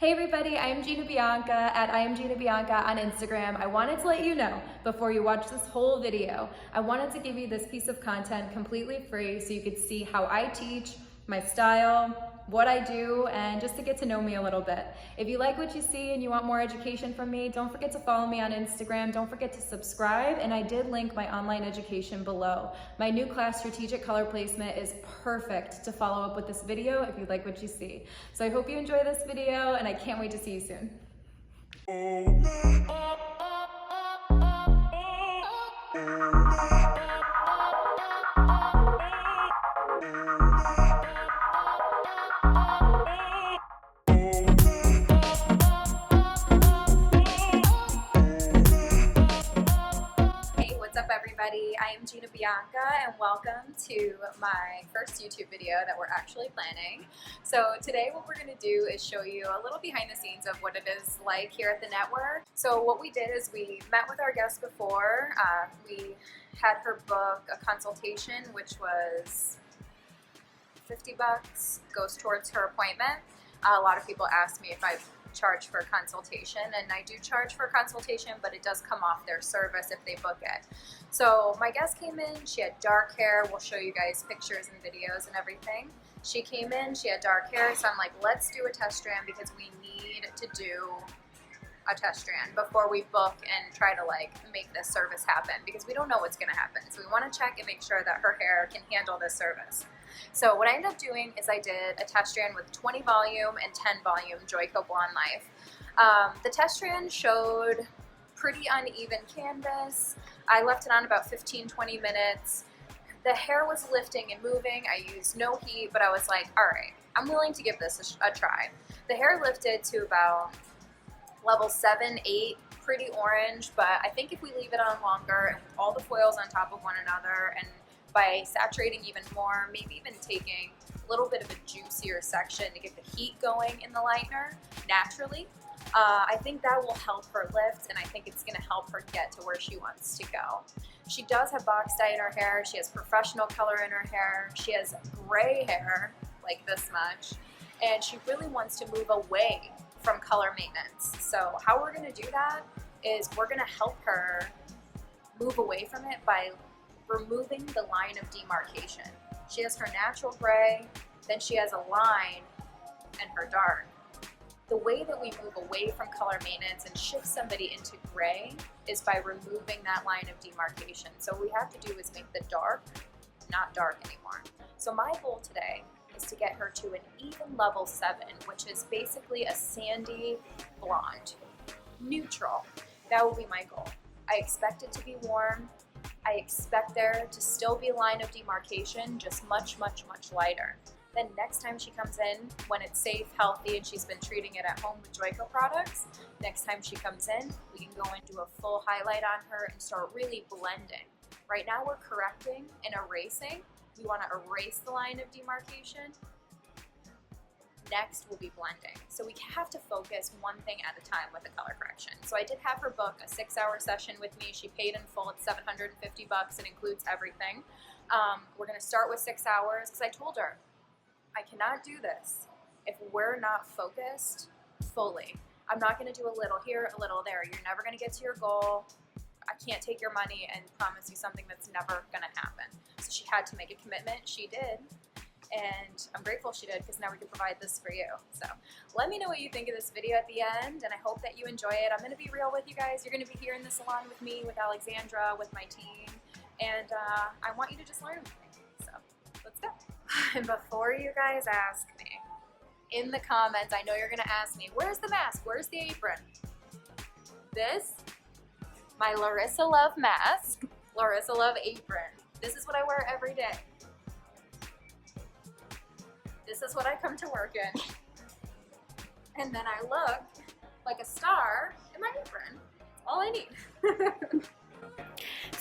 Hey everybody, I am Gina Bianca at I am Gina Bianca on Instagram. I wanted to let you know before you watch this whole video, I wanted to give you this piece of content completely free so you could see how I teach, my style, what I do, and just to get to know me a little bit. If you like what you see and you want more education from me, don't forget to follow me on Instagram. Don't forget to subscribe, and I did link my online education below. My new class, Strategic Color Placement, is perfect to follow up with this video if you like what you see. So I hope you enjoy this video, and I can't wait to see you soon. What's up everybody, I am Gina Bianca and welcome to my first YouTube video that we're actually planning. So today what we're going to do is show you a little behind the scenes of what it is like here at the network. So what we did is we met with our guest before. We had her book a consultation, which was $50, goes towards her appointment. A lot of people ask me if I charge for a consultation, and I do charge for a consultation, but it does come off their service if they book it. So my guest came in, she had dark hair. We'll show you guys pictures and videos and everything. She came in, she had dark hair, so I'm like, let's do a test strand because we need to do a test strand before we book and try to like make this service happen because we don't know what's gonna happen. So we wanna check and make sure that her hair can handle this service. So what I ended up doing is I did a test strand with 20 volume and 10 volume Joico Blonde Life. The test strand showed pretty uneven canvas. I left it on about 15-20 minutes. The hair was lifting and moving. I used no heat, but I was like, all right, I'm willing to give this a try. The hair lifted to about level 7, 8, pretty orange, but I think if we leave it on longer and with all the foils on top of one another and by saturating even more, maybe even taking a little bit of a juicier section to get the heat going in the lightener naturally, I think that will help her lift, and I think it's going to help her get to where she wants to go. She does have box dye in her hair, she has professional color in her hair, she has gray hair, like this much, and she really wants to move away from color maintenance. So how we're going to do that is we're going to help her move away from it by removing the line of demarcation. She has her natural gray, then she has a line and her dark. The way that we move away from color maintenance and shift somebody into gray is by removing that line of demarcation. So what we have to do is make the dark not dark anymore. So my goal today is to get her to an even level 7, which is basically a sandy blonde, neutral. That will be my goal. I expect it to be warm. I expect there to still be a line of demarcation, just much, much, much lighter. Then next time she comes in, when it's safe, healthy, and she's been treating it at home with Joico products, next time she comes in, we can go and do a full highlight on her and start really blending. Right now we're correcting and erasing. We want to erase the line of demarcation. Next will be blending. So we have to focus one thing at a time with the color correction. So I did have her book a 6-hour session with me. She paid in full. It's $750. It includes everything. We're going to start with 6 hours because I told her I cannot do this if we're not focused fully. I'm not going to do a little here, a little there. You're never going to get to your goal. I can't take your money and promise you something that's never going to happen. So she had to make a commitment. She did. And I'm grateful she did because now we can provide this for you. So let me know what you think of this video at the end, and I hope that you enjoy it. I'm going to be real with you guys. You're going to be here in the salon with me, with Alexandra, with my team, and I want you to just learn with me. So let's go. And before you guys ask me, in the comments, I know you're going to ask me, where's the mask? Where's the apron? This, my Larissa Love mask, Larissa Love apron. This is what I wear every day. This is what I come to work in. And then I look like a star in my apron. All I need.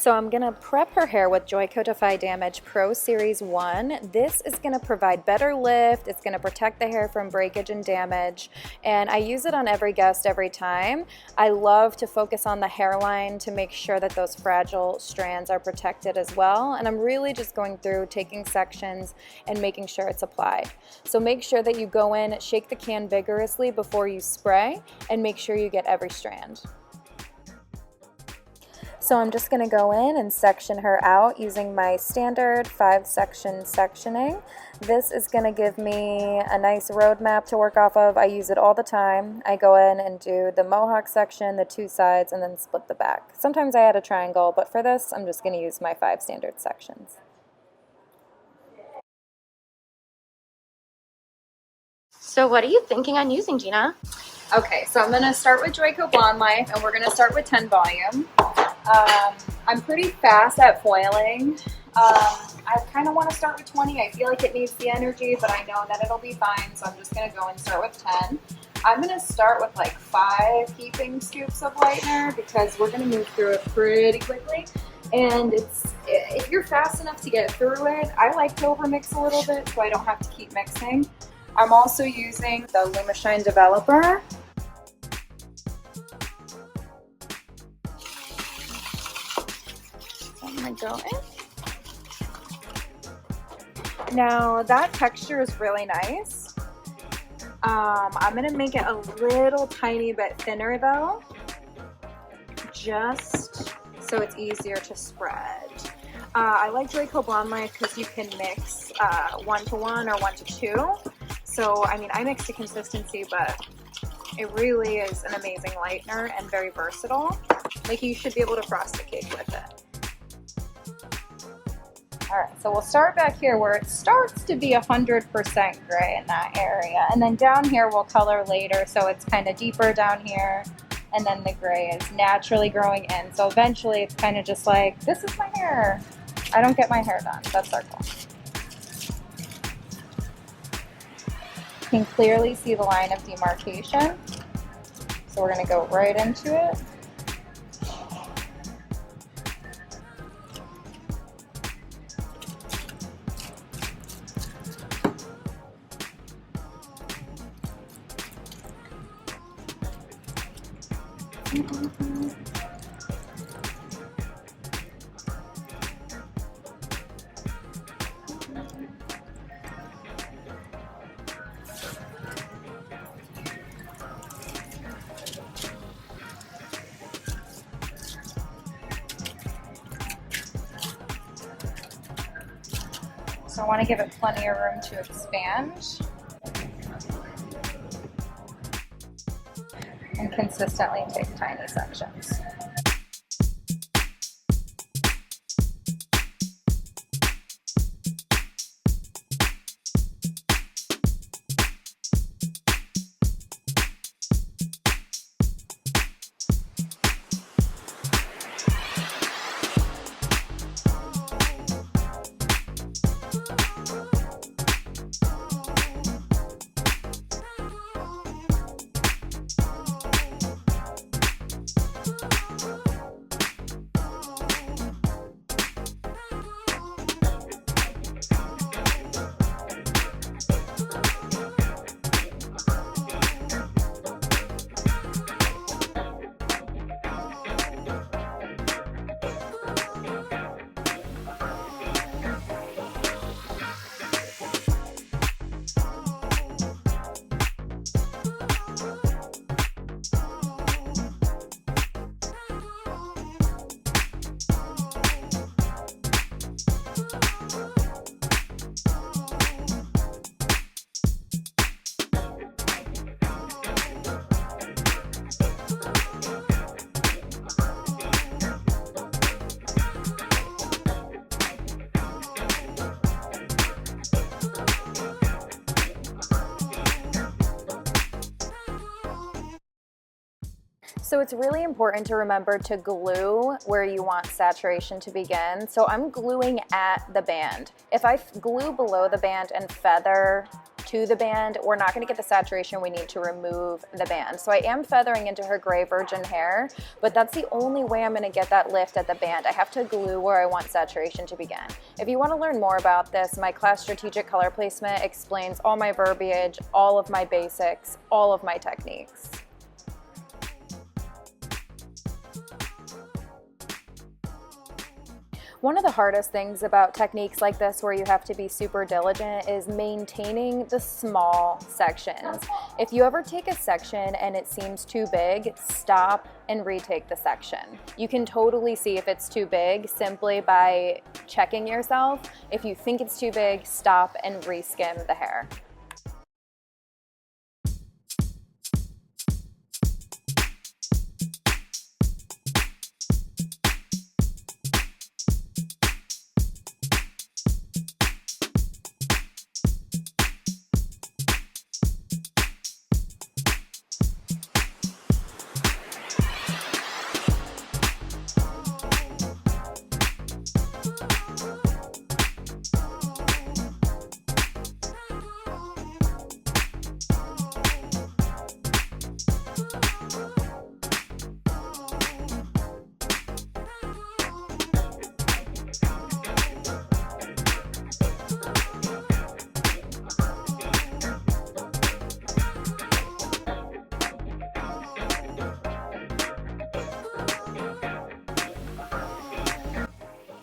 So I'm going to prep her hair with Joico Defy Damage Pro Series 1. This is going to provide better lift, it's going to protect the hair from breakage and damage, and I use it on every guest every time. I love to focus on the hairline to make sure that those fragile strands are protected as well, and I'm really just going through, taking sections and making sure it's applied. So make sure that you go in, shake the can vigorously before you spray, and make sure you get every strand. So I'm just going to go in and section her out using my standard 5-section sectioning. This is going to give me a nice roadmap to work off of. I use it all the time. I go in and do the mohawk section, the 2 sides, and then split the back. Sometimes I add a triangle, but for this, I'm just going to use my 5 standard sections. So what are you thinking on using, Gina? Okay, so I'm going to start with Joico Blonde Life, and we're going to start with 10 volume. I'm pretty fast at foiling. I kind of want to start with 20. I feel like it needs the energy, but I know that it'll be fine, so I'm just going to go and start with 10. I'm going to start with like 5 heaping scoops of lightener because we're going to move through it pretty quickly. And if you're fast enough to get through it, I like to overmix a little bit so I don't have to keep mixing. I'm also using the Lumishine developer. I'm gonna go in. Now that texture is really nice. I'm gonna make it a little tiny bit thinner though, just so it's easier to spread. I like Joico Blonde Life because you can mix 1-to-1 or 1-to-2. So, I mean, I mix to consistency, but it really is an amazing lightener and very versatile. Like, you should be able to frost a cake with it. Alright, so we'll start back here where it starts to be 100% gray in that area. And then down here we'll color later, so it's kind of deeper down here. And then the gray is naturally growing in. So eventually it's kind of just like, this is my hair. I don't get my hair done. That's our goal. You can clearly see the line of demarcation. So we're going to go right into it. So I want to give it plenty of room to expand and consistently take tiny sections. So it's really important to remember to glue where you want saturation to begin. So I'm gluing at the band. If I glue below the band and feather to the band, we're not gonna get the saturation we need to remove the band. So I am feathering into her gray virgin hair, but that's the only way I'm gonna get that lift at the band. I have to glue where I want saturation to begin. If you wanna learn more about this, my class Strategic Color Placement explains all my verbiage, all of my basics, all of my techniques. One of the hardest things about techniques like this where you have to be super diligent is maintaining the small sections. If you ever take a section and it seems too big, stop and retake the section. You can totally see if it's too big simply by checking yourself. If you think it's too big, stop and reskim the hair.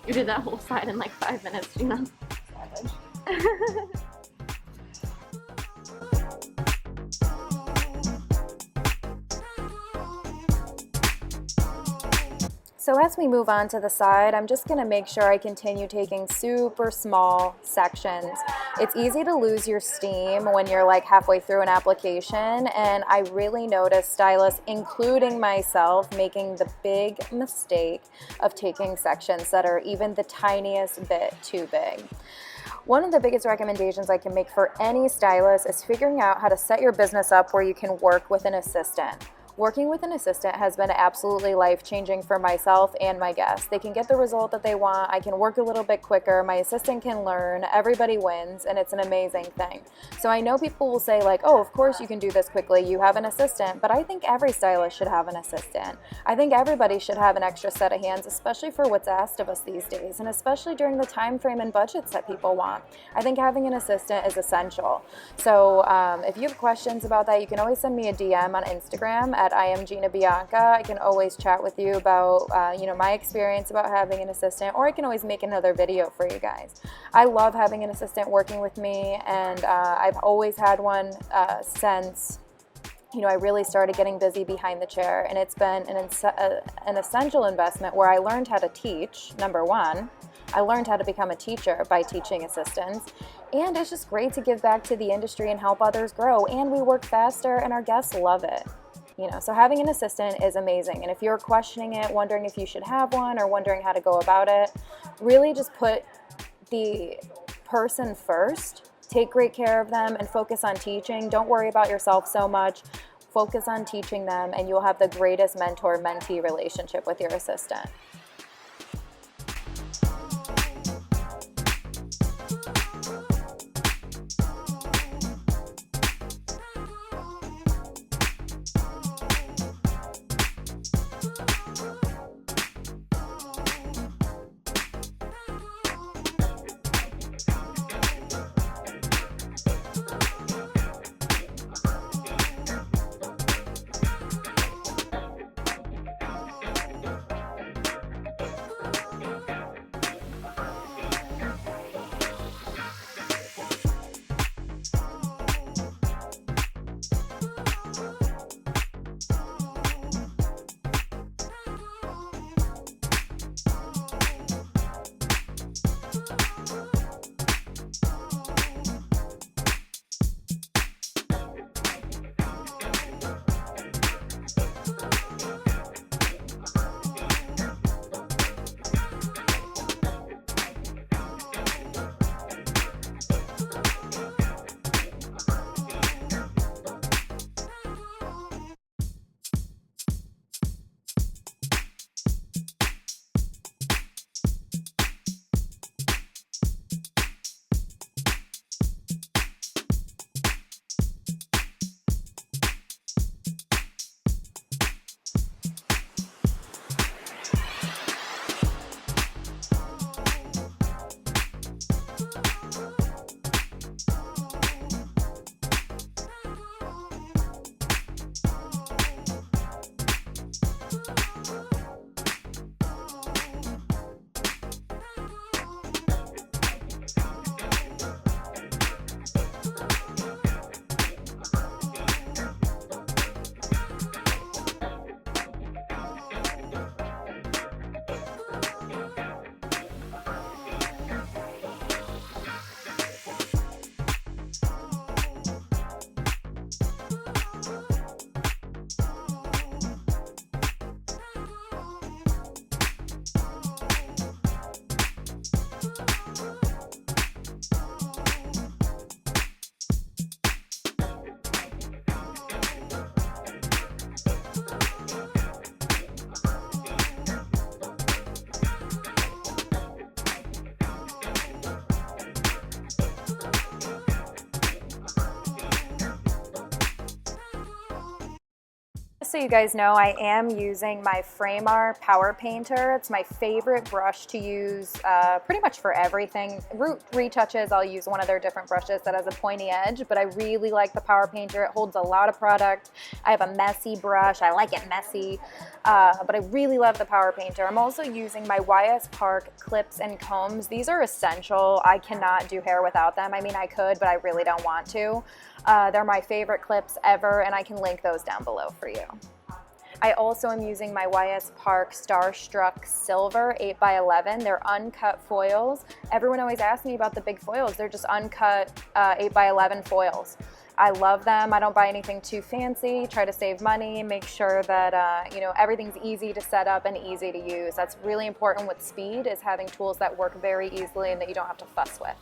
You did that whole side in like 5 minutes, Gina. So as we move on to the side, I'm just gonna make sure I continue taking super small sections. It's easy to lose your steam when you're like halfway through an application, and I really notice stylists, including myself, making the big mistake of taking sections that are even the tiniest bit too big. One of the biggest recommendations I can make for any stylist is figuring out how to set your business up where you can work with an assistant. Working with an assistant has been absolutely life-changing for myself and my guests. They can get the result that they want. I can work a little bit quicker. My assistant can learn. Everybody wins, and it's an amazing thing. So I know people will say like, oh, of course you can do this quickly. You have an assistant. But I think every stylist should have an assistant. I think everybody should have an extra set of hands, especially for what's asked of us these days, and especially during the time frame and budgets that people want. I think having an assistant is essential. So if you have questions about that, you can always send me a DM on Instagram at I am Gina Bianca. I can always chat with you about my experience about having an assistant, or I can always make another video for you guys. I love having an assistant working with me, and I've always had one since I really started getting busy behind the chair, and it's been an essential investment where I learned how to teach. Number one, I learned how to become a teacher by teaching assistants, and it's just great to give back to the industry and help others grow, and we work faster and our guests love it. So having an assistant is amazing. And if you're questioning it, wondering if you should have one or wondering how to go about it, really just put the person first, take great care of them, and focus on teaching. Don't worry about yourself so much. Focus on teaching them, and you'll have the greatest mentor-mentee relationship with your assistant. just so you guys know, I am using my Framar Power Painter. It's my favorite brush to use pretty much for everything. Root retouches, I'll use one of their different brushes that has a pointy edge, but I really like the Power Painter. It holds a lot of product. I have a messy brush. I like it messy, but I really love the Power Painter. I'm also using my YS Park clips and combs. These are essential. I cannot do hair without them. I mean, I could, but I really don't want to. They're my favorite clips ever, and I can link those down below for you. I also am using my YS Park Starstruck Silver 8x11. They're uncut foils. Everyone always asks me about the big foils. They're just uncut 8x11 foils. I love them. I don't buy anything too fancy. Try to save money, make sure that you know, everything's easy to set up and easy to use. That's really important with speed, is having tools that work very easily and that you don't have to fuss with.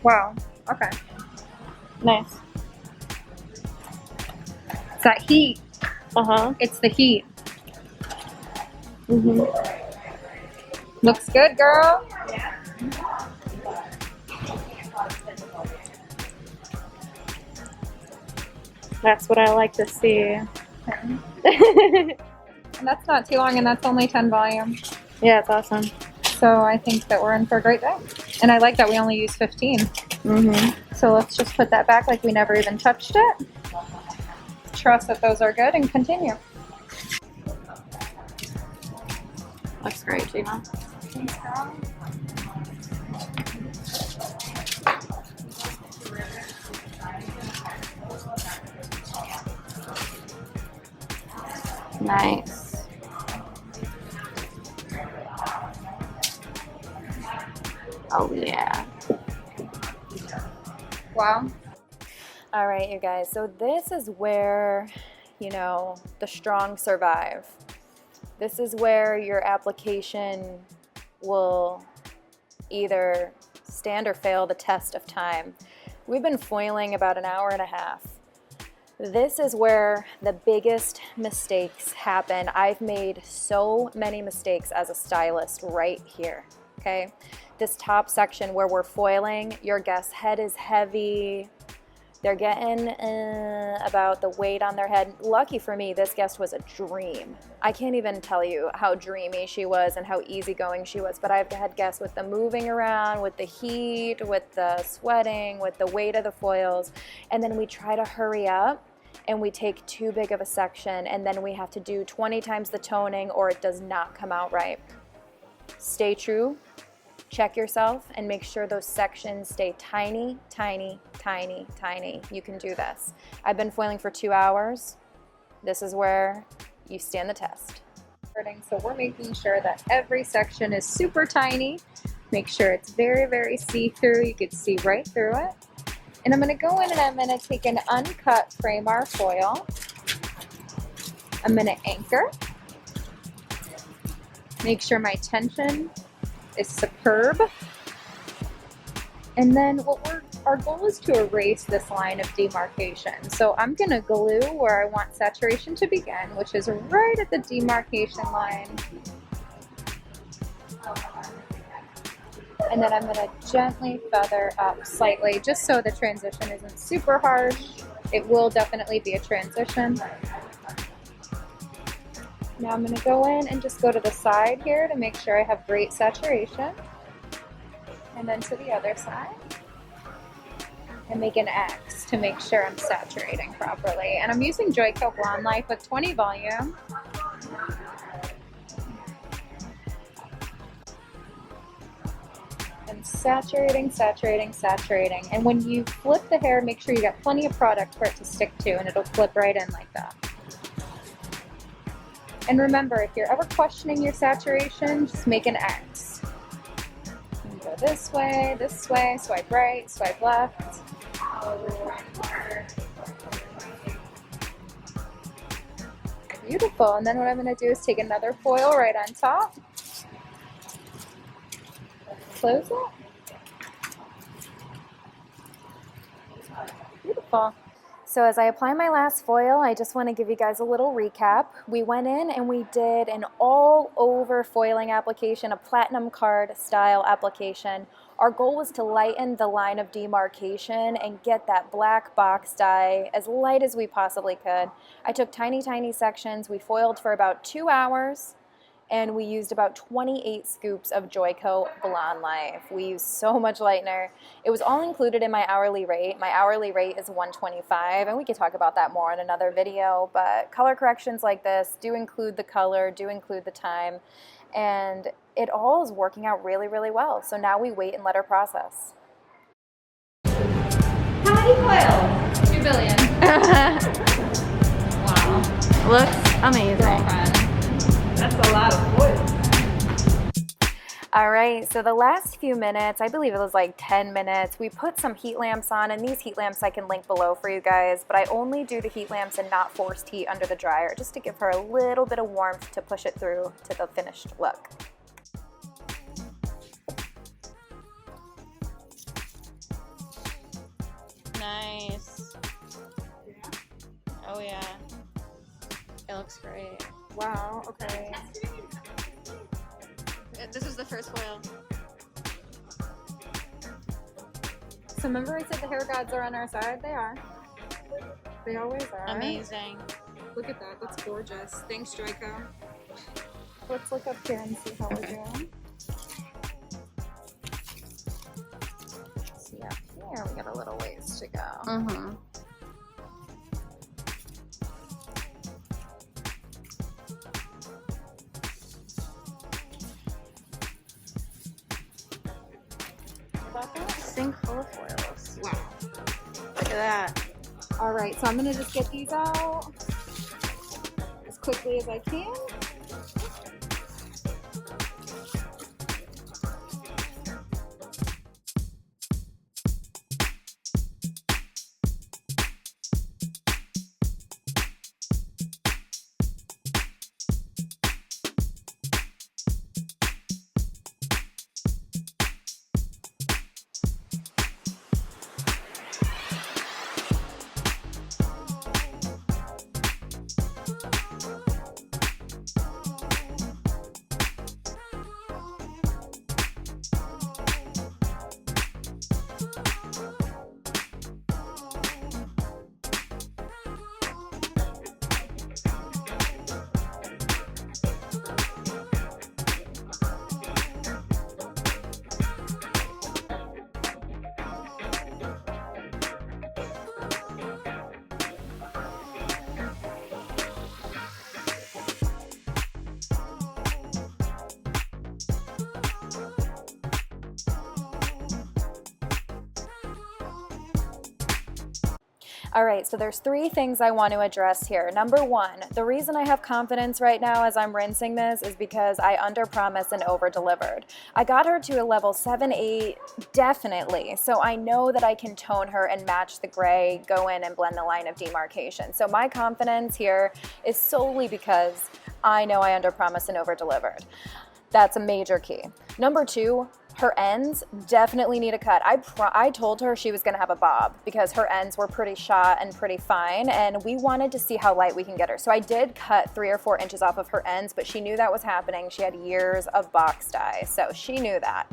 Wow, okay. Nice. It's that heat. Uh-huh. It's the heat. Mm-hmm. Looks good, girl. That's what I like to see. And that's not too long, and that's only 10 volume. Yeah, it's awesome. So I think that we're in for a great day. And I like that we only use 15. Mm-hmm. So let's just put that back like we never even touched it. Trust that those are good and continue. Looks great, Gina. Thanks, girl. Nice. Oh, yeah. Wow. All right, you guys. So this is where, you know, the strong survive. This is where your application will either stand or fail the test of time. We've been foiling about an hour and a half. This is where the biggest mistakes happen. I've made so many mistakes as a stylist right here, okay? This top section where we're foiling, your guest's head is heavy. They're getting about the weight on their head. Lucky for me, this guest was a dream. I can't even tell you how dreamy she was and how easygoing she was, but I've had guests with the moving around, with the heat, with the sweating, with the weight of the foils, and then we try to hurry up and we take too big of a section, and then we have to do 20 times the toning or it does not come out right. Stay true. Check yourself and make sure those sections stay tiny, tiny, tiny, tiny. You can do this. I've been foiling for 2 hours. This is where you stand the test. So we're making sure that every section is super tiny. Make sure it's very, very see-through. You can see right through it. And I'm gonna go in and I'm gonna take an uncut Framar foil. I'm gonna anchor. Make sure my tension is superb. And then our goal is to erase this line of demarcation. So I'm gonna glue where I want saturation to begin, which is right at the demarcation line. And then I'm gonna gently feather up slightly, just so the transition isn't super harsh. It will definitely be a transition. Now I'm going to go in and just go to the side here to make sure I have great saturation. And then to the other side. and make an X to make sure I'm saturating properly. And I'm using Joico Blonde Life with 20 volume. And saturating, saturating, saturating. And when you flip the hair, make sure you got plenty of product for it to stick to, and it'll flip right in like that. And remember, if you're ever questioning your saturation, just make an X. You go this way, swipe right, swipe left. Beautiful. And then what I'm going to do is take another foil right on top. Close it. Beautiful. So as I apply my last foil, I just want to give you guys a little recap. We went in and we did an all-over foiling application, a platinum card style application. Our goal was to lighten the line of demarcation and get that black box dye as light as we possibly could. I took tiny, tiny sections. We foiled for about 2 hours. And we used about 28 scoops of Joico Blonde Life. We used so much lightener. It was all included in my hourly rate. My hourly rate is $125, and we could talk about that more in another video, but color corrections like this do include the color, do include the time, and it all is working out really, really well. So now we wait and let her process. How many coils? 2 billion. Wow. Looks amazing. Girlfriend. That's a lot of foil. All right, so the last few minutes, I believe it was like 10 minutes, we put some heat lamps on, and these heat lamps I can link below for you guys, but I only do the heat lamps and not forced heat under the dryer, just to give her a little bit of warmth to push it through to the finished look. Nice. Oh yeah. It looks great. Wow, okay. This is the first foil. So remember I said the hair gods are on our side? They are. They always are. Amazing. Look at that, that's gorgeous. Thanks, Joico. Let's look up here and see how we're doing. See up here, we got a little ways to go. Mm-hmm. Sink full of foils. Wow. Look at that. All right, so I'm gonna just get these out as quickly as I can. All right, so there's 3 things I want to address here. Number 1, the reason I have confidence right now as I'm rinsing this is because I under-promised and over-delivered. I got her to a level 7, 8, definitely, so I know that I can tone her and match the gray, go in and blend the line of demarcation. So my confidence here is solely because I know I under-promised and over-delivered. That's a major key. Number 2, her ends definitely need a cut. I told her she was gonna have a bob because her ends were pretty shot and pretty fine, and we wanted to see how light we can get her. So I did cut 3 or 4 inches off of her ends, but she knew that was happening. She had years of box dye, so she knew that.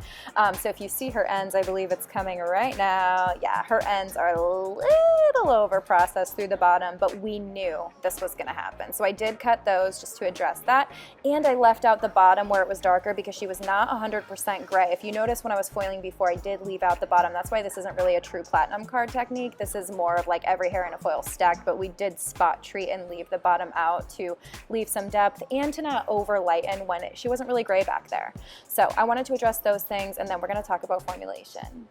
So if you see her ends, I believe it's coming right now. Yeah, her ends are a little over process through the bottom, but we knew this was gonna happen. So I did cut those just to address that. And I left out the bottom where it was darker because she was not 100% gray. If you notice when I was foiling before, I did leave out the bottom. That's why this isn't really a true platinum card technique. This is more of like every hair in a foil stacked, but we did spot treat and leave the bottom out to leave some depth and to not over lighten when she wasn't really gray back there. So I wanted to address those things, and then we're gonna talk about formulation.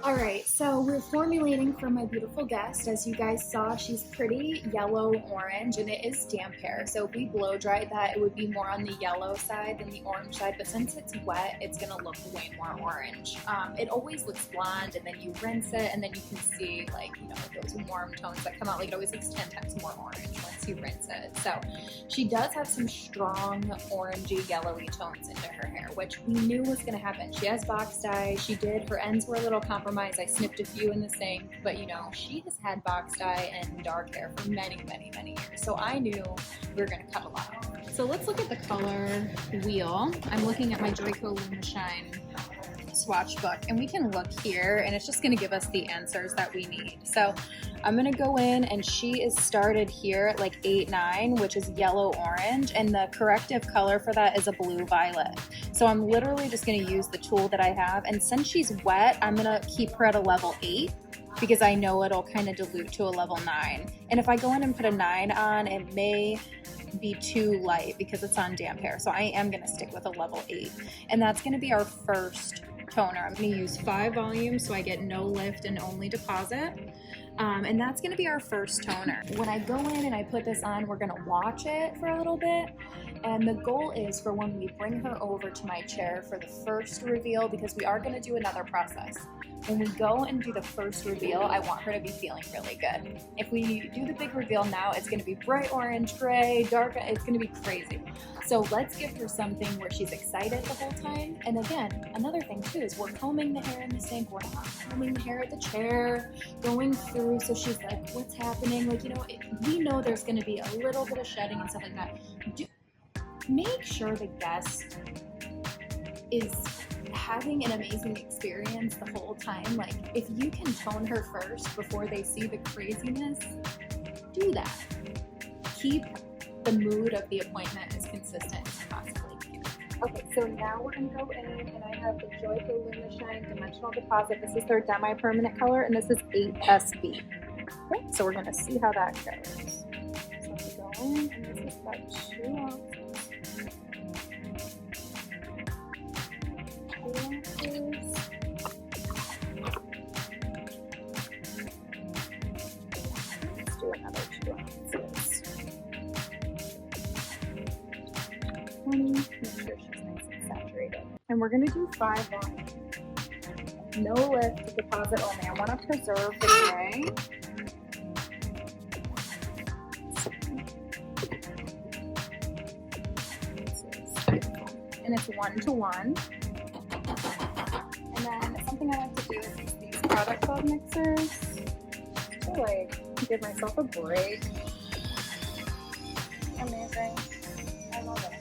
All right, so we're formulating for my beautiful guest. As you guys saw, she's pretty yellow-orange, and it is damp hair. So if we blow dried that, it would be more on the yellow side than the orange side, but since it's wet, it's gonna look way more orange. It always looks blonde, and then you rinse it, and then you can see, like, you know, those warm tones that come out. Like, it always looks 10 times more orange once you rinse it. So she does have some strong orangey, yellowy tones into her hair, which we knew was gonna happen. She has box dye. She did. Her ends were a little compromised. I snipped a few in the sink, but you know, she has had box dye and dark hair for many, many, many years. So I knew we were gonna cut a lot off. So let's look at the color wheel. I'm looking at my Joico Lumishine swatch book, and we can look here, and it's just gonna give us the answers that we need. So I'm gonna go in, and she is started here at like 8-9, which is yellow orange, and the corrective color for that is a blue violet. So I'm literally just gonna use the tool that I have, and since she's wet, I'm gonna keep her at a level 8 because I know it'll kind of dilute to a level 9. And if I go in and put a 9 on, it may be too light because it's on damp hair. So I am gonna stick with a level 8, and that's gonna be our first toner. I'm going to use 5 volumes so I get no lift and only deposit. And that's going to be our first toner. When I go in and I put this on, we're going to watch it for a little bit. And the goal is for when we bring her over to my chair for the first reveal, because we are going to do another process. When we go and do the first reveal, I want her to be feeling really good. If we do the big reveal now, it's going to be bright orange, gray, dark, it's going to be crazy. So let's give her something where she's excited the whole time. And again, another thing too is we're combing the hair in the sink, we're not combing the hair at the chair, going through, so she's like, what's happening? Like, you know, we know there's going to be a little bit of shedding and stuff like that. Make sure the guest is having an amazing experience the whole time. Like, if you can tone her first before they see the craziness, do that. Keep the mood of the appointment as consistent as possibly can. Okay, so now we're going to go in, and I have the Joico Lumishine Dimensional Deposit. This is their demi-permanent color, and this is 8SB. Okay, so we're going to see how that goes. So we go in, and this is about 2 ounces. Let's do another 2 ounces. 20, make sure she's nice and saturated. And we're going to do 5 volumes. No lift, deposit only. I want to preserve the gray. And it's 1-to-1. And then something I like to do is use these product club mixers to like give myself a break. Amazing. I love it.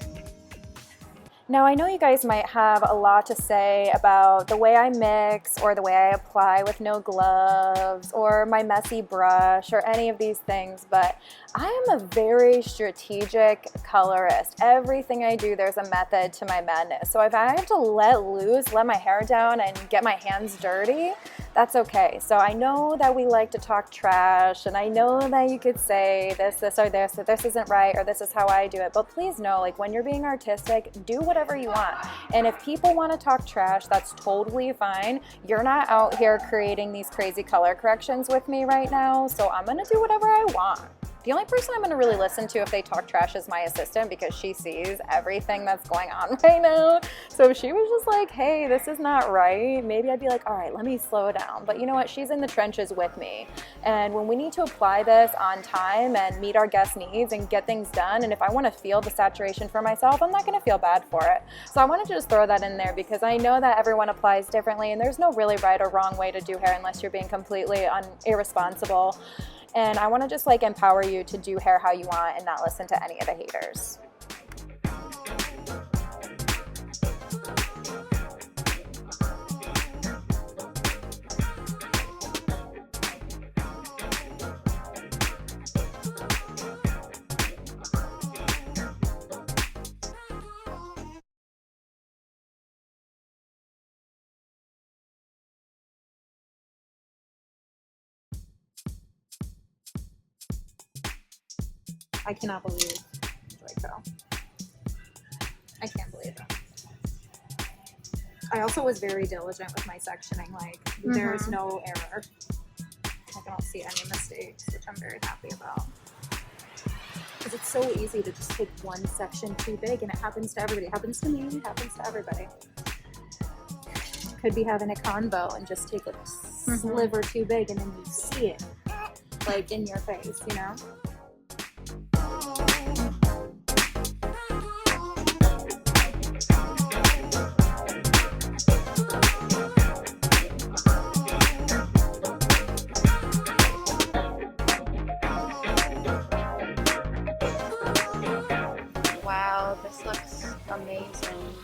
Now I know you guys might have a lot to say about the way I mix or the way I apply with no gloves or my messy brush or any of these things, but I am a very strategic colorist. Everything I do, there's a method to my madness. So if I have to let loose, let my hair down and get my hands dirty, that's okay. So I know that we like to talk trash, and I know that you could say this, or this, that this isn't right, or this is how I do it. But please know, like, when you're being artistic, do whatever you want. And if people want to talk trash, that's totally fine. You're not out here creating these crazy color corrections with me right now, so I'm gonna do whatever I want. The only person I'm going to really listen to if they talk trash is my assistant, because she sees everything that's going on right now. So if she was just like, hey, this is not right, maybe I'd be like, all right, let me slow down. But you know what? She's in the trenches with me. And when we need to apply this on time and meet our guest needs and get things done, and if I want to feel the saturation for myself, I'm not going to feel bad for it. So I wanted to just throw that in there because I know that everyone applies differently, and there's no really right or wrong way to do hair unless you're being completely irresponsible. And I want to just like empower you to do hair how you want and not listen to any of the haters. I cannot believe Joico. I can't believe it. I also was very diligent with my sectioning. Like, there's no error. I don't see any mistakes, which I'm very happy about. Because it's so easy to just take one section too big, and it happens to everybody. It happens to me, it happens to everybody. Could be having a convo and just take a sliver too big, and then you see it, like, in your face, you know? Wow, this looks amazing.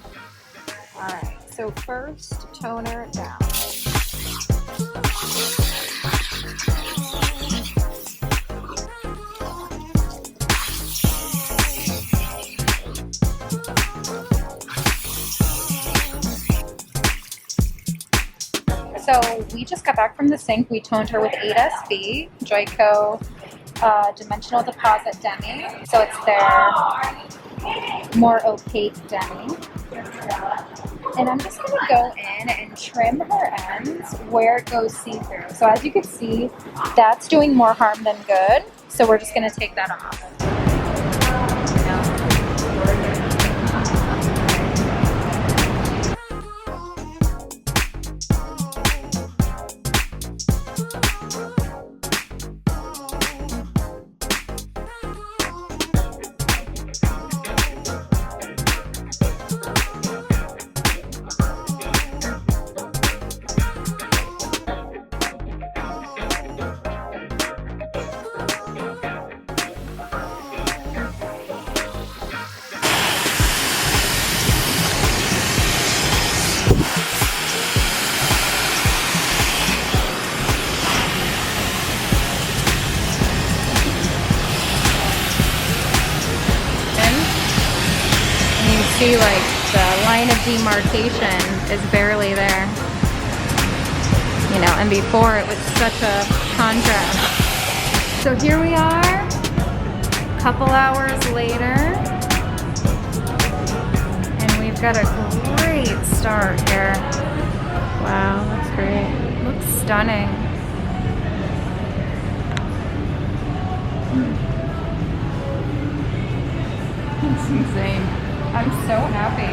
All right, so first, toner down. So we just got back from the sink. We toned her with 8SB, Joico Dimensional Deposit Demi. So it's their more opaque demi. And I'm just going to go in and trim her ends where it goes see-through. So as you can see, that's doing more harm than good. So we're just going to take that off. See, like, the line of demarcation is barely there, you know, and before it was such a contrast. So here we are, a couple hours later, and we've got a great start here. Wow, that's great. Looks stunning. It's insane. I'm so happy.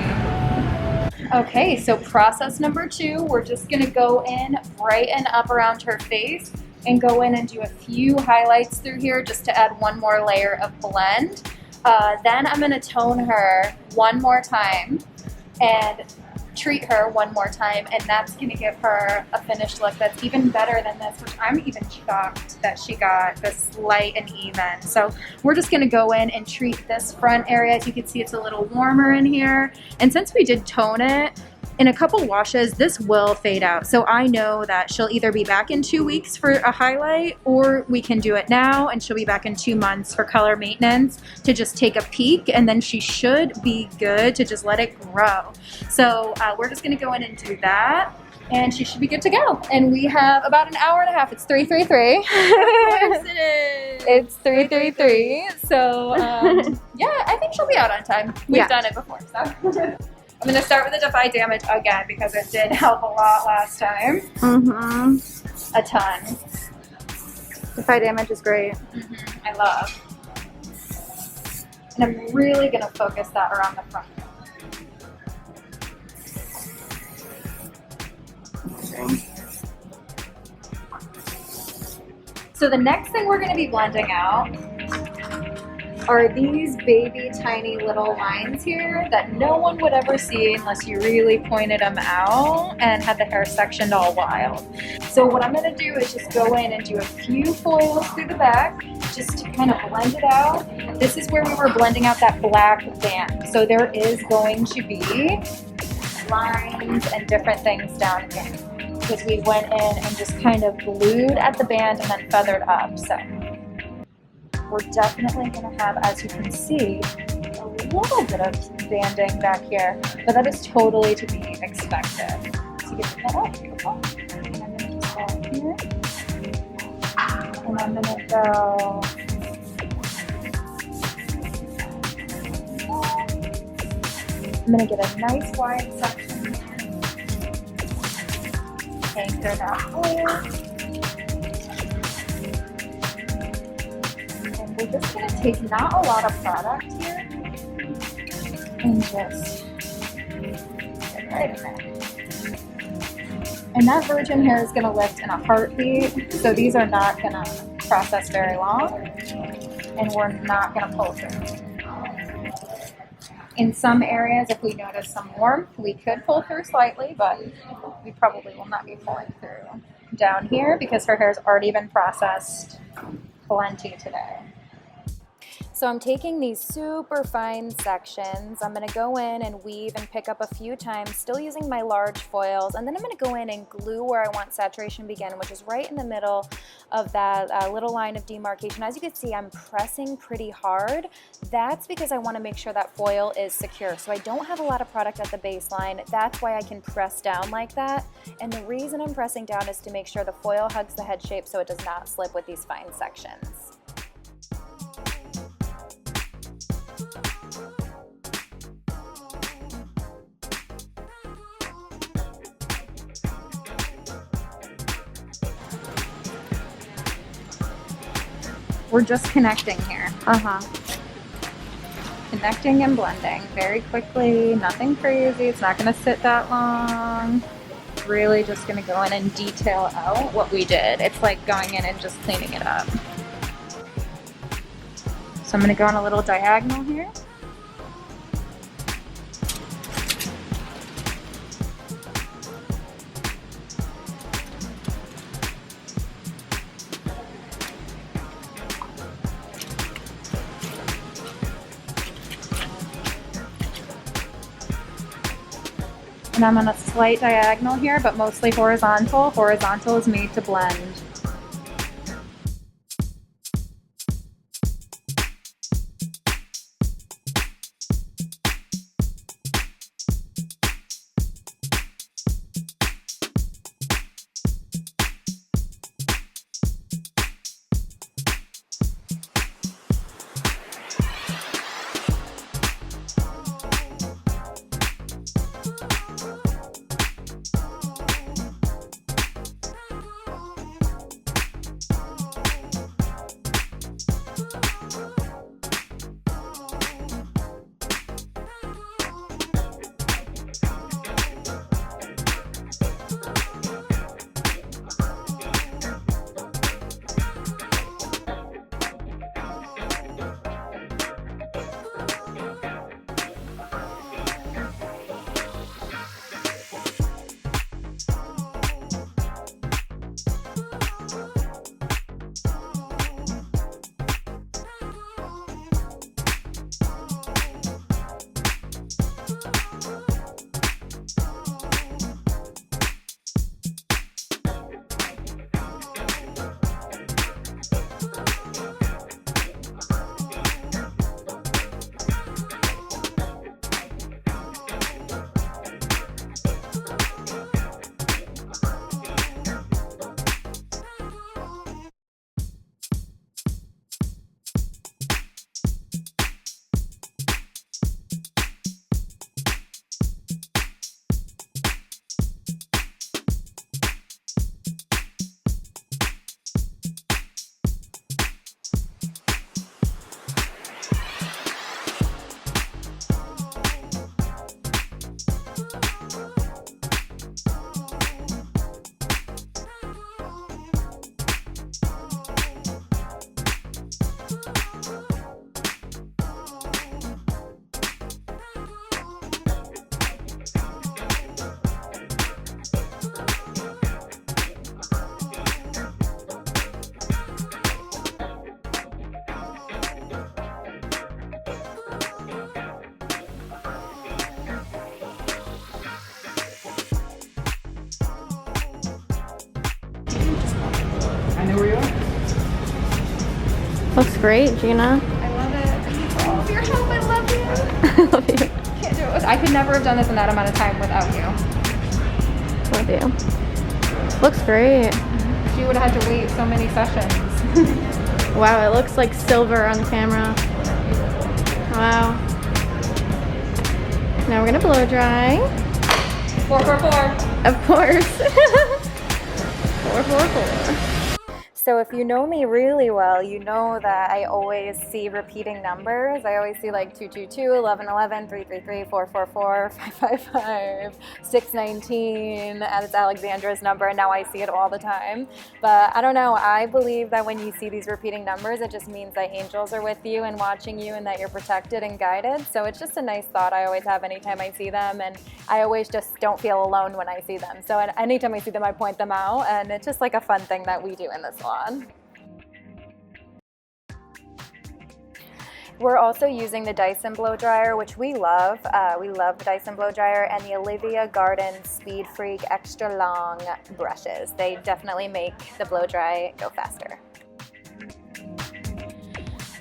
Okay, so process number 2, we're just gonna go in, brighten up around her face, and go in and do a few highlights through here just to add one more layer of blend. Then I'm gonna tone her one more time and treat her one more time, and that's gonna give her a finished look that's even better than this, which I'm even shocked that she got this light and even. So we're just gonna go in and treat this front area. As you can see, it's a little warmer in here, and since we did tone it, in a couple washes, this will fade out. So I know that she'll either be back in 2 weeks for a highlight, or we can do it now and she'll be back in 2 months for color maintenance to just take a peek, and then she should be good to just let it grow. So we're just gonna go in and do that, and she should be good to go. And we have about an hour and a half. It's 3:33. Of course it is. It's 3:33. So yeah, I think she'll be out on time. We've done it before, so. I'm going to start with the Defy Damage again because it did help a lot last time. A ton. Defy Damage is great. I love. And I'm really going to focus that around the front. So the next thing we're going to be blending out are these baby tiny little lines here that no one would ever see unless you really pointed them out and had the hair sectioned all wild. So what I'm going to do is just go in and do a few foils through the back just to kind of blend it out. This is where we were blending out that black band. So there is going to be lines and different things down here because we went in and just kind of glued at the band and then feathered up. So we're definitely going to have, as you can see, a little bit of banding back here, but that is totally to be expected. So get that up. And I'm going to just go here. And I'm going to go I'm gonna get a nice wide section. Anchor that foil. And we're just gonna take not a lot of product here and just get right in there. And that virgin hair is gonna lift in a heartbeat, so these are not gonna process very long, and we're not gonna pull through. In some areas, if we notice some warmth, we could pull through slightly, but we probably will not be pulling through down here because her hair's already been processed plenty today. So I'm taking these super fine sections. I'm gonna go in and weave and pick up a few times, still using my large foils, and then I'm gonna go in and glue where I want saturation to begin, which is right in the middle of that little line of demarcation. As you can see, I'm pressing pretty hard. That's because I wanna make sure that foil is secure. So I don't have a lot of product at the baseline. That's why I can press down like that. And the reason I'm pressing down is to make sure the foil hugs the head shape so it does not slip with these fine sections. We're just connecting here. Connecting and blending very quickly, nothing crazy. It's not gonna sit that long. Really just gonna go in and detail out what we did. It's like going in and just cleaning it up. So I'm gonna go on a little diagonal here. And I'm on a slight diagonal here, but mostly horizontal. Horizontal is made to blend. Looks great, Gina. I love it. Thank you for all of your help. I love you. I love you. Can't do it. I could never have done this in that amount of time without you. Love you. Looks great. She would have had to wait so many sessions. Wow, it looks like silver on camera. Wow. Now we're gonna blow dry. 4, 4, 4. Of course. 4, 4, 4. So if you know me really well, you know that I always see repeating numbers. I always see like 222, 1111, 333, 444, 555, 619. That's Alexandra's number, and now I see it all the time. But I don't know, I believe that when you see these repeating numbers, it just means that angels are with you and watching you and that you're protected and guided. So it's just a nice thought I always have anytime I see them, and I always just don't feel alone when I see them. So anytime I see them, I point them out, and it's just like a fun thing that we do in the salon. We're also using the Dyson blow dryer, which we love. We love the Dyson blow dryer, and the Olivia Garden Speed Freak extra long brushes. They definitely make the blow dry go faster.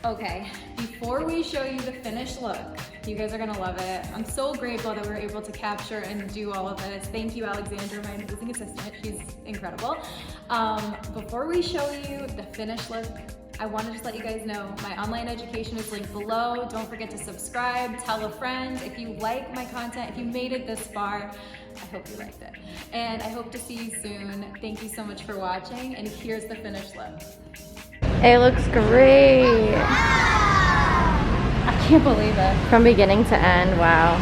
Okay, before we show you the finished look, you guys are gonna love it. I'm so grateful that we were able to capture and do all of this. Thank you, Alexandra, my amazing assistant. She's incredible. Before we show you the finished look, I want to just let you guys know my online education is linked below. Don't forget to subscribe, tell a friend. If you like my content, if you made it this far, I hope you liked it. And I hope to see you soon. Thank you so much for watching, and here's the finished look. It looks great. I can't believe it. From beginning to end, wow.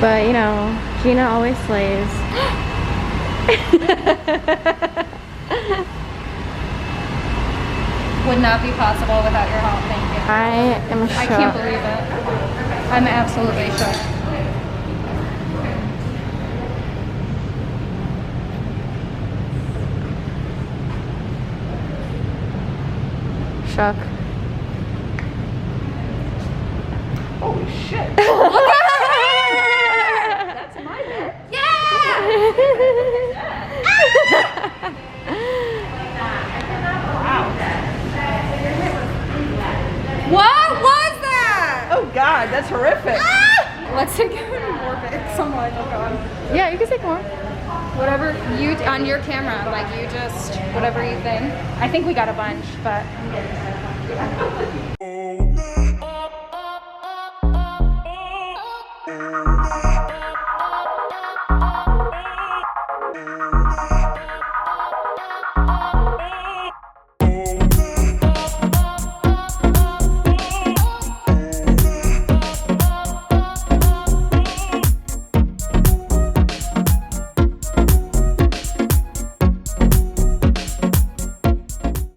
But you know, Gina always slays. Would not be possible without your help, thank you. I am shocked. I can't believe it. I'm absolutely shocked. Shock. Holy shit. That's my hair. What was that? Oh God, that's horrific. Let's take more pics. I'm like, oh God. Yeah, you can take more. Whatever you, on your camera, like you just, whatever you think. I think we got a bunch, but.